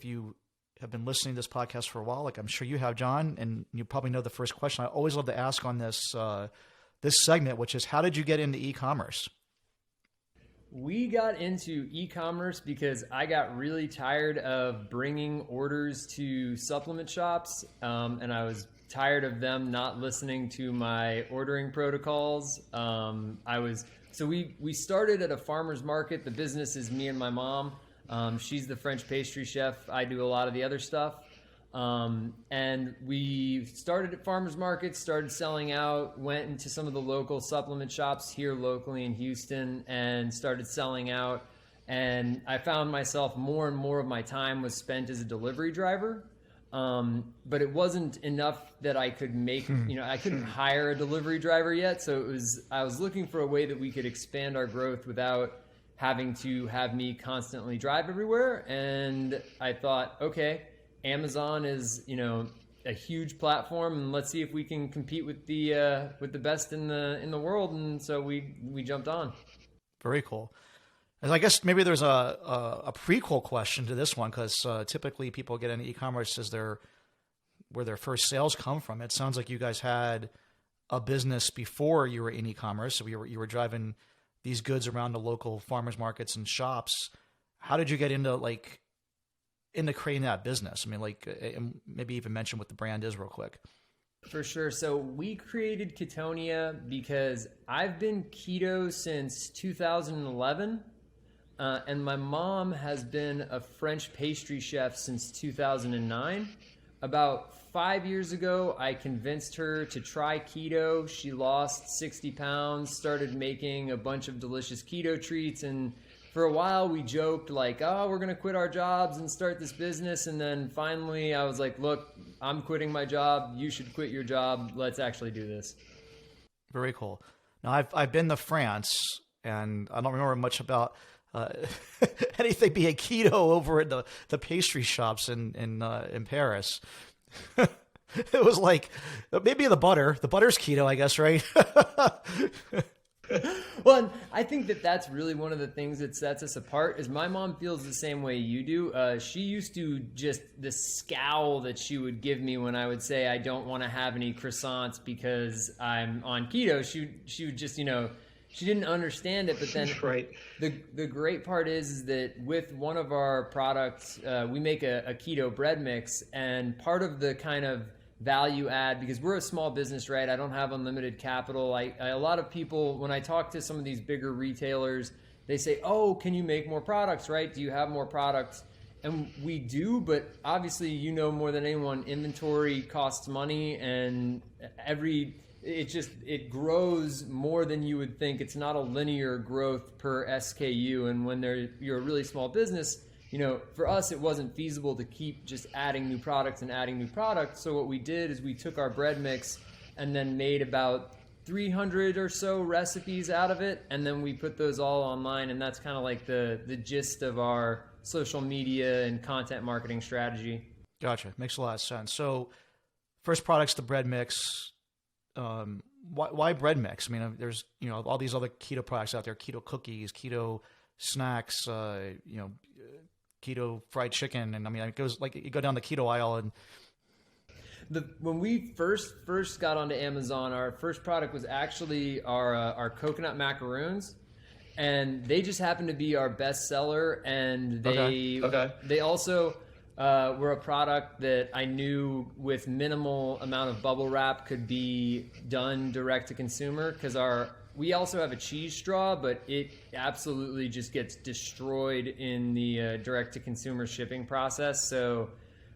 if you have been listening to this podcast for a while, like I'm sure you have, John, and you probably know the first question I always love to ask on this this segment, which is, how did you get into e-commerce? We got into e-commerce because I got really tired of bringing orders to supplement shops, and I was tired of them not listening to my ordering protocols. We started at a farmer's market. The business is me and my mom. She's the French pastry chef. I do a lot of the other stuff. And we started at farmers markets, started selling out, went into some of the local supplement shops here locally in Houston and started selling out. And I found myself more and more of my time was spent as a delivery driver. But it wasn't enough that I could make, I couldn't hire a delivery driver yet. So I was looking for a way that we could expand our growth without having to have me constantly drive everywhere. And I thought, okay, Amazon is, a huge platform, and let's see if we can compete with the best in the world. And so we jumped on. Very cool. And I guess maybe there's a prequel question to this one, because typically people get into e-commerce as where their first sales come from. It sounds like you guys had a business before you were in e-commerce. So you were driving these goods around the local farmers markets and shops. How did you get into creating that business? I mean, maybe even mention what the brand is real quick. For sure. So we created Ketonia because I've been keto since 2011. And my mom has been a French pastry chef since 2009. About 5 years ago, I convinced her to try keto. She lost 60 pounds, started making a bunch of delicious keto treats, and for a while we joked like, oh, we're going to quit our jobs and start this business. And then finally I was like, look, I'm quitting my job. You should quit your job. Let's actually do this. Very cool. Now I've been to France, and I don't remember much about anything being keto over at the pastry shops in Paris. It was like, maybe the butter's keto, I guess, right? Well, and I think that's really one of the things that sets us apart is my mom feels the same way you do. She used to just the scowl that she would give me when I would say I don't want to have any croissants because I'm on keto. She would just, she didn't understand it. But then right. The great part is that with one of our products, we make a keto bread mix, and part of the kind of value add, because we're a small business, right? I don't have unlimited capital. A lot of people, when I talk to some of these bigger retailers, they say, oh, can you make more products, right? Do you have more products? And we do, but obviously, more than anyone, inventory costs money, and it grows more than you would think. It's not a linear growth per SKU. And when you're a really small business, for us, it wasn't feasible to keep just adding new products and adding new products. So what we did is we took our bread mix and then made about 300 or so recipes out of it. And then we put those all online. And that's kind of like the gist of our social media and content marketing strategy. Gotcha. Makes a lot of sense. So first product's the bread mix. Why bread mix? I mean, there's, all these other keto products out there, keto cookies, keto snacks, keto fried chicken. And I mean, it goes like you go down the keto aisle and when we first got onto Amazon, our first product was actually our coconut macaroons, and they just happened to be our best seller. And they also were a product that I knew with minimal amount of bubble wrap could be done direct to consumer, because we also have a cheese straw, but it absolutely just gets destroyed in the direct-to-consumer shipping process. So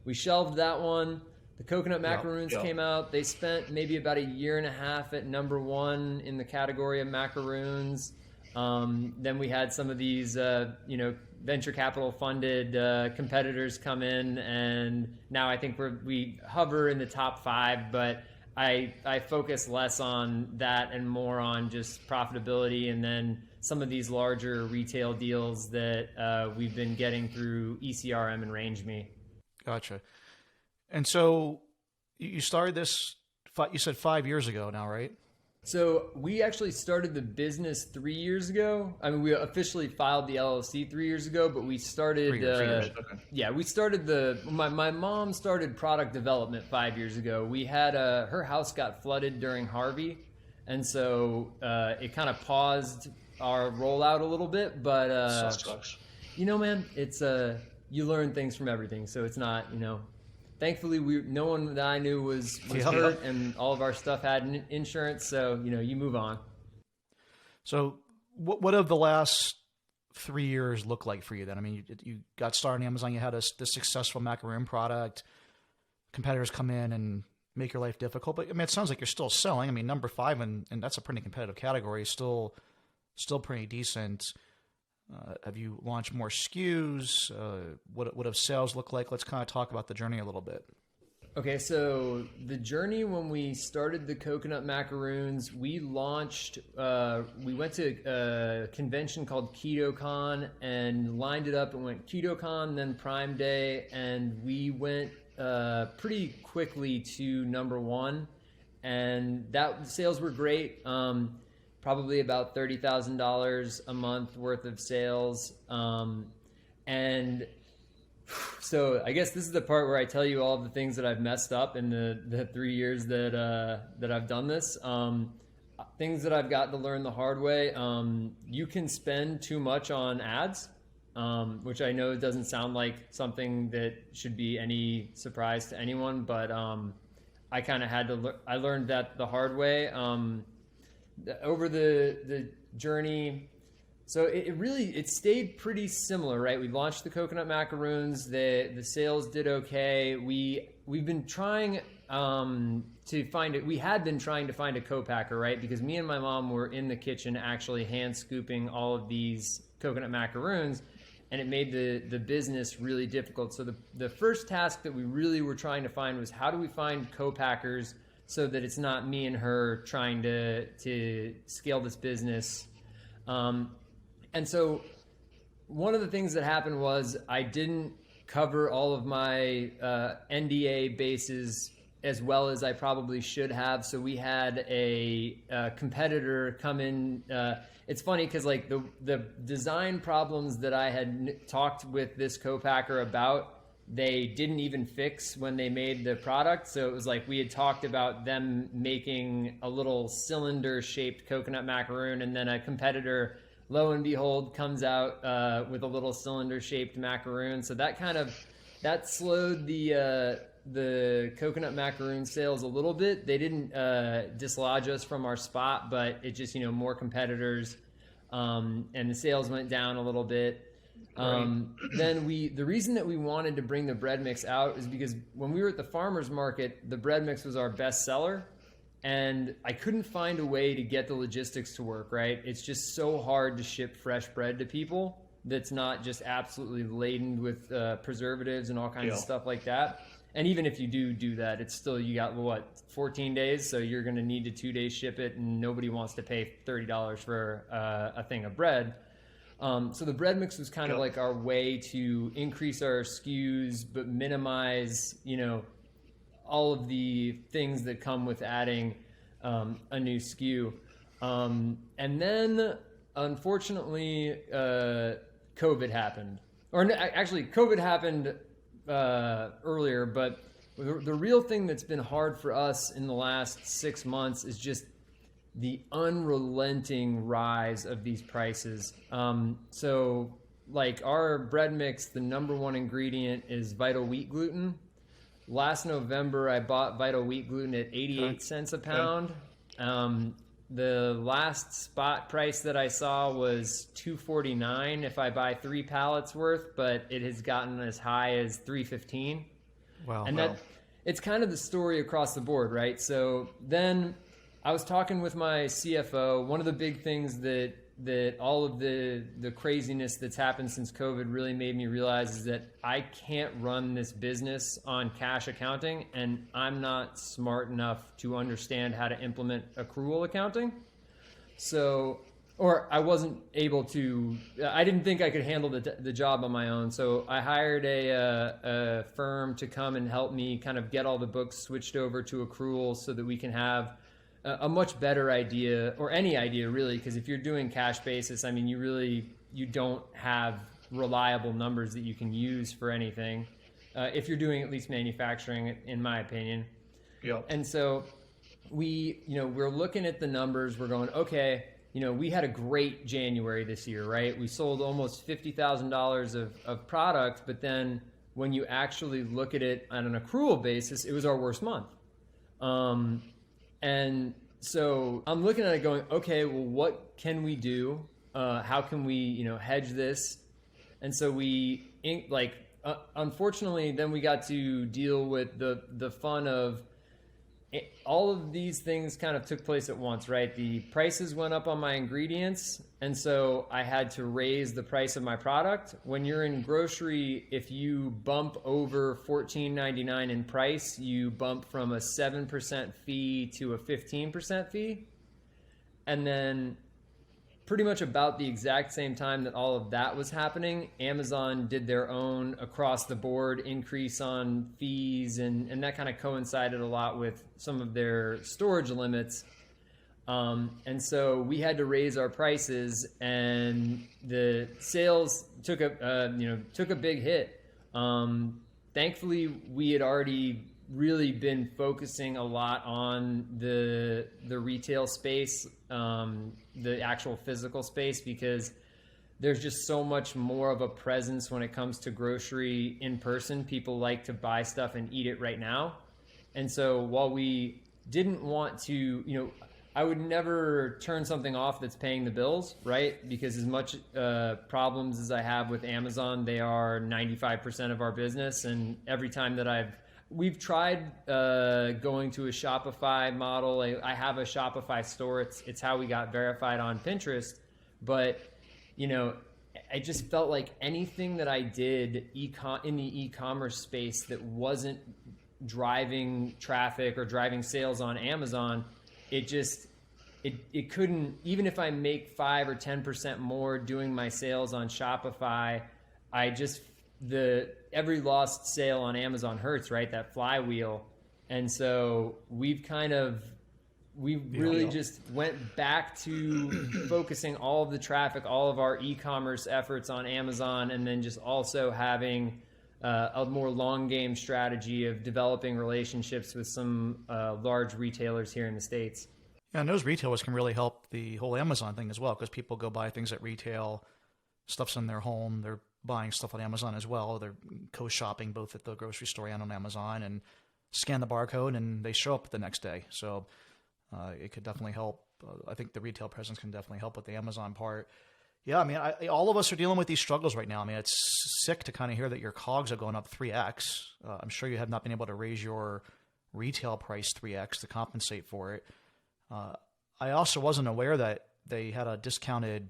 we shelved that one. The coconut macaroons came out. They spent maybe about a year and a half at number one in the category of macaroons. Then we had some of these, venture capital funded competitors come in, and now I think we hover in the top 5, but I focus less on that and more on just profitability, and then some of these larger retail deals that we've been getting through ECRM and RangeMe. Gotcha. And so you started this, you said 5 years ago now, right? So we actually started the business 3 years ago. I mean, we officially filed the LLC 3 years ago, but we started. 3 years. Okay. Yeah, we started my mom started product development 5 years ago. We had her house got flooded during Harvey, and so it kind of paused our rollout a little bit. But Sucks. man, it's you learn things from everything. So it's not, thankfully no one that I knew was hurt, and all of our stuff had insurance. So you move on. So what have the last 3 years look like for you then? I mean, you got started on Amazon, you had this successful macaroon product, competitors come in and make your life difficult, but I mean, it sounds like you're still selling. I mean, number 5, and that's a pretty competitive category, still pretty decent. Have you launched more SKUs? What have sales look like? Let's kind of talk about the journey a little bit. Okay, so the journey when we started the coconut macaroons, we launched, we went to a convention called KetoCon and lined it up and went KetoCon, then Prime Day, and we went pretty quickly to number 1, and that sales were great. Probably about $30,000 a month worth of sales. And so I guess this is the part where I tell you all of the things that I've messed up in the 3 years that I've done this. Things that I've got to learn the hard way. You can spend too much on ads, which I know doesn't sound like something that should be any surprise to anyone, but I kind of had to. I learned that the hard way. Over the journey, so it stayed pretty similar, right? We launched the coconut macaroons. The sales did okay. We've been trying to find it. We had been trying to find a co-packer, right? Because me and my mom were in the kitchen actually hand scooping all of these coconut macaroons, and it made the business really difficult. So the first task that we really were trying to find was, how do we find co-packers so that it's not me and her trying to scale this business. And so one of the things that happened was I didn't cover all of my NDA bases as well as I probably should have. So we had a competitor come in. It's funny because like the design problems that I had talked with this co-packer about, they didn't even fix when they made the product. So it was like we had talked about them making a little cylinder shaped coconut macaroon, and then a competitor, lo and behold, comes out with a little cylinder shaped macaroon. So that slowed the coconut macaroon sales a little bit. They didn't dislodge us from our spot, but it just, more competitors, and the sales went down a little bit. Then the reason that we wanted to bring the bread mix out is because when we were at the farmer's market, the bread mix was our best seller, and I couldn't find a way to get the logistics to work, right? It's just so hard to ship fresh bread to people that's not just absolutely laden with preservatives and all kinds of stuff like that. And even if you do that, it's still, you got 14 days, so you're going to need to 2 days ship it, and nobody wants to pay $30 for a thing of bread. So the bread mix was kind of like our way to increase our SKUs, but minimize, all of the things that come with adding a new SKU. And then, unfortunately, COVID happened. Actually, COVID happened earlier, but the real thing that's been hard for us in the last 6 months is just the unrelenting rise of these prices. So like our bread mix, the number 1 ingredient is vital wheat gluten. Last November, I bought vital wheat gluten at 88 cents a pound. The last spot price that I saw was $2.49 if I buy 3 pallets worth, but it has gotten as high as $3.15. Wow. And it's kind of the story across the board, right? So then I was talking with my CFO. One of the big things that all of the craziness that's happened since COVID really made me realize is that I can't run this business on cash accounting, and I'm not smart enough to understand how to implement accrual accounting. So, or I wasn't able to, I didn't think I could handle the job on my own. So I hired a firm to come and help me kind of get all the books switched over to accrual so that we can have a much better idea, or any idea really, because if you're doing cash basis, I mean, you don't have reliable numbers that you can use for anything. If you're doing at least manufacturing, in my opinion. Yeah. And so we're looking at the numbers. We're going, okay, we had a great January this year, right? We sold almost $50,000 of product, but then when you actually look at it on an accrual basis, it was our worst month. And so I'm looking at it going, okay, well, what can we do? How can we, hedge this? And so unfortunately, then we got to deal with the fun of all of these things kind of took place at once, right? The prices went up on my ingredients, and so I had to raise the price of my product. When you're in grocery, if you bump over $14.99 in price, you bump from a 7% fee to a 15% fee. And then pretty much about the exact same time that all of that was happening, Amazon did their own across the board increase on fees, and that kind of coincided a lot with some of their storage limits. And so we had to raise our prices, and the sales took a big hit. Thankfully, we had already really been focusing a lot on the retail space, the actual physical space, because there's just so much more of a presence when it comes to grocery in person. People like to buy stuff and eat it right now. And so while we didn't want to, I would never turn something off that's paying the bills, right? Because as much problems as I have with Amazon, they are 95% of our business. And every time that we've tried going to a Shopify model. I have a Shopify store. It's how we got verified on Pinterest. But, I just felt like anything that I did in the e-commerce space that wasn't driving traffic or driving sales on Amazon, it couldn't, even if I make 5 or 10% more doing my sales on Shopify, every lost sale on Amazon hurts, right? That flywheel. And so we really just went back to focusing all of the traffic, all of our e-commerce efforts on Amazon, and then just also having a more long game strategy of developing relationships with some large retailers here in the States. Yeah, and those retailers can really help the whole Amazon thing as well, because people go buy things at retail, stuff's in their home, they're buying stuff on Amazon as well. They're co-shopping both at the grocery store and on Amazon, and scan the barcode and they show up the next day. So it could definitely help. I think the retail presence can definitely help with the Amazon part. Yeah, I mean, all of us are dealing with these struggles right now. I mean, it's sick to kind of hear that your COGS are going up 3x. I'm sure you have not been able to raise your retail price 3x to compensate for it. I also wasn't aware that they had a discounted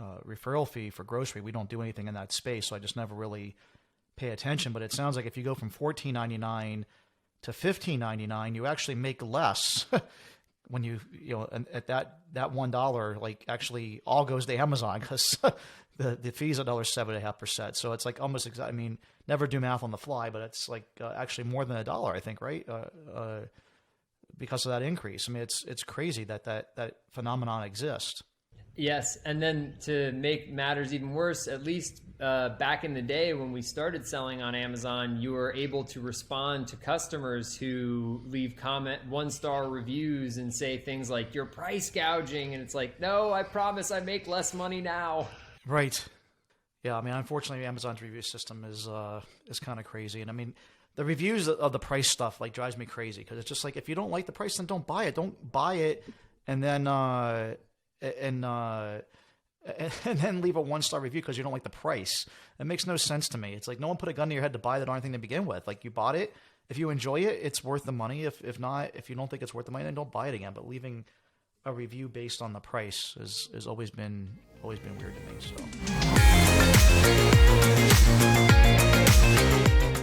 referral fee for grocery. We don't do anything in that space, so I just never really pay attention. But it sounds like if you go from $14.99 to $15.99, you actually make less when at that $1, like actually all goes to Amazon, because the fees are $7.5%. So it's like almost exact. I mean, never do math on the fly, but it's like actually more than $1, I think, right? Because of that increase. I mean, it's crazy that phenomenon exists. Yes, and then to make matters even worse, at least back in the day when we started selling on Amazon, you were able to respond to customers who leave 1-star reviews and say things like, "You're price gouging," and it's like, no, I promise I make less money now. Right. Yeah, I mean, unfortunately, Amazon's review system is kind of crazy, and I mean, the reviews of the price stuff like drives me crazy, because it's just like, if you don't like the price, then don't buy it. Don't buy it, and then and then leave a 1-star review because you don't like the price. It makes no sense to me. It's like no one put a gun to your head to buy the darn thing to begin with. Like, you bought it. If you enjoy it, it's worth the money. If not, if you don't think it's worth the money, then don't buy it again. But leaving a review based on the price has always been weird to me. So.